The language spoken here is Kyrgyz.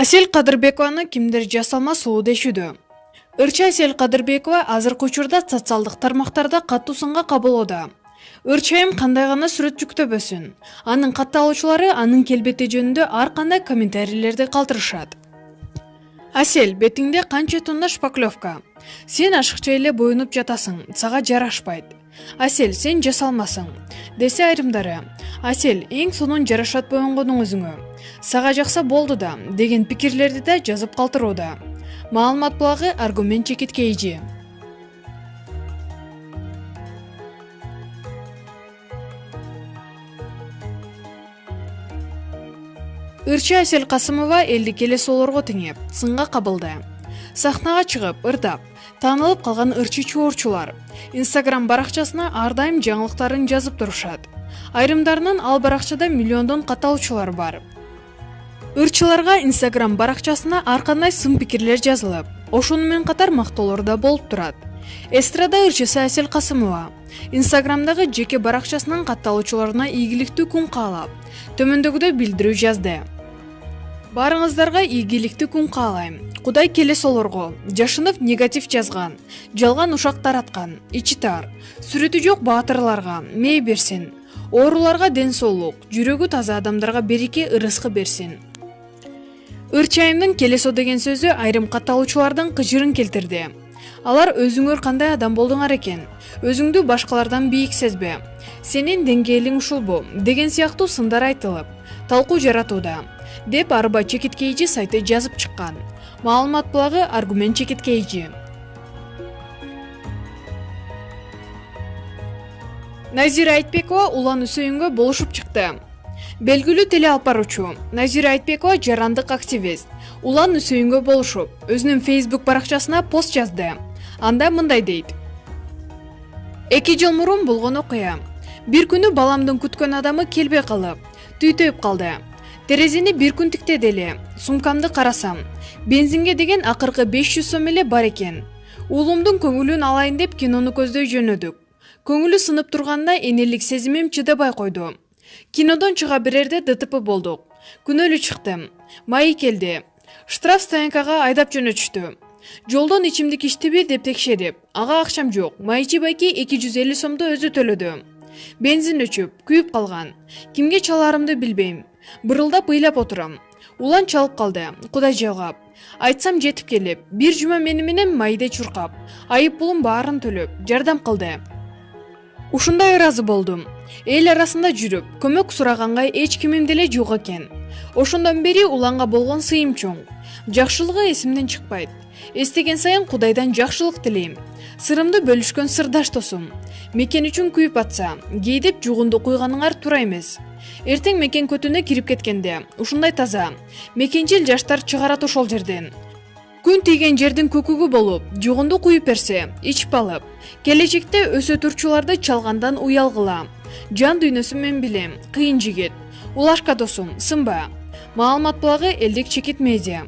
Асель Кадырбекованы кимдир жасалма суу дешүүдө. Ырчы Асель Кадырбекова азыркы учурда социалдык тармактарда катуу сынга кабылууда. Ырчайым кандай гана сүрөт жүктөбөсүн, анын катталуучулары анын келбети жөнүндө ар кандай комментарийлерди калтырышат. Асель, бетиңде канча тонна шпаклевка. Сен ашыкча эле боюнуп жатасың, сага жарашпайт. Асель, сен жасалмасың, десе айрымдары. Асель, эң сонун жарашат боюнгонуң өзүңө. Сага жакса болду да, деген пикирлерди да жазып калтырууда. Маалымат булагы аргумент чекиткейжи. Ырчы Асель Касымова элди келесоолорго теңеп, сынга кабылды. Сахнага чыгып, ырдап, таанылып калган ырчы чуурчулар Instagram баракчасына ар дайым жаңылыктарын жазып турушат. Айрымдарынын ал баракчада миллиондон катталуучулар бар. Ырчыларга Instagram баракчасына ар кандай сын пикирлер жазылып, ошону менен катар мактоолор да болуп турат. Эстрада ырчысы Асель Касымова Instagramдагы жеке баракчасынын катталуучуларына ийгиликтүү күн каалап, төмөндөгүдөй билдирүү жазды. Барыңыздарга ийгиликтүү күн каалайм. Кудай келесоолорго жашынып негатив жазган, жалган ушак тараткан, ичи тар, сүрөтү жок баатырларга мээ берсин. Ооруларга ден соолук, жүрөгү таза адамдарга береке ырыскы берсин. Ырчайымдын келесо деген сөзү айрым катталуучулардын кыжырын келтирди. Алар өзүңөр кандай адам болдуңар экен, өзүңдү башкалардан бийик сезбе, сенин деңгээлиң ушулбу деген сыяктуу сындар айтылып, талкуу жаратууда, деп Арба чекиткейжи сайты жазып чыккан. Маалымат булагы аргумент чекиткейжи. Назира Айтбекова Улан Үсөйүнгө болушуп чыкты. Белгилүү теле алып баруучу Назира Айтбекова жарандык активист Улан Үсөйүнгө болушуп, өзүнүн Facebook баракчасына пост жазды. Анда мындай дейт: 2 жыл мурун болгон окуя. Бир күнү баламдын күткөн адамы келбей калып, түйтөйүп калды. Терезени бир күн тиктедели, сумкамды карасам, бензинге деген акыркы 500 сом эле бар экен. Уулумдун көңүлүн алайын деп кинону көздөй жөнөдүк. Көңүлү сынып турганда энелик сезимим чыдабай койду. Кинодон чыга берерде ДТП болдук. Күнөөлүү чыктым. Майы келди. Штраф стоянкага айдап жөнөтүштү. Жолдон ичимдик ичтиби деп текшерип, ага акчам жок. Майчы байки 250 сомду өзү төлөдү. Бензин өчүп, күйүп калган. Кимге чаларымды билбейм. Бырылдап ыйлап отурам. Улан чалып калды, Кудай жалгап. Айтсам жетип келип, бир жума мени менен майде чуркап, айып пулум баарын төлөп, жардам кылды. Ушундай ыраазы болдум. Эл арасында жүрүп, көмөк сураганга эч кимим деле жок экен. Ошондон бери Уланга болгон сыйым чоң. Жакшылыгы эсимден чыкпайт. Эстеген сайын Кудайдан жакшылык тилейм. Сырымды бөлүшкөн сырдаш досум. Мекен үчүн күйүп атса, кейдеп жугунду куйганыңар туура эмес. Эртең мекен көтүнө кирип кеткенде, ушундай таза, мекенчил жаштар чыгарат ошол жерден. Күн тийген жердин көкүгү болуп, жугунду куюп берсе, ичип алып, келечекте өсө турчуларды чалгандан уялгыла. Жан дүйнөсү мен билем, кыйын жигит. Улашка досум, сынба. Маалымат булагы элдик чекит медиа.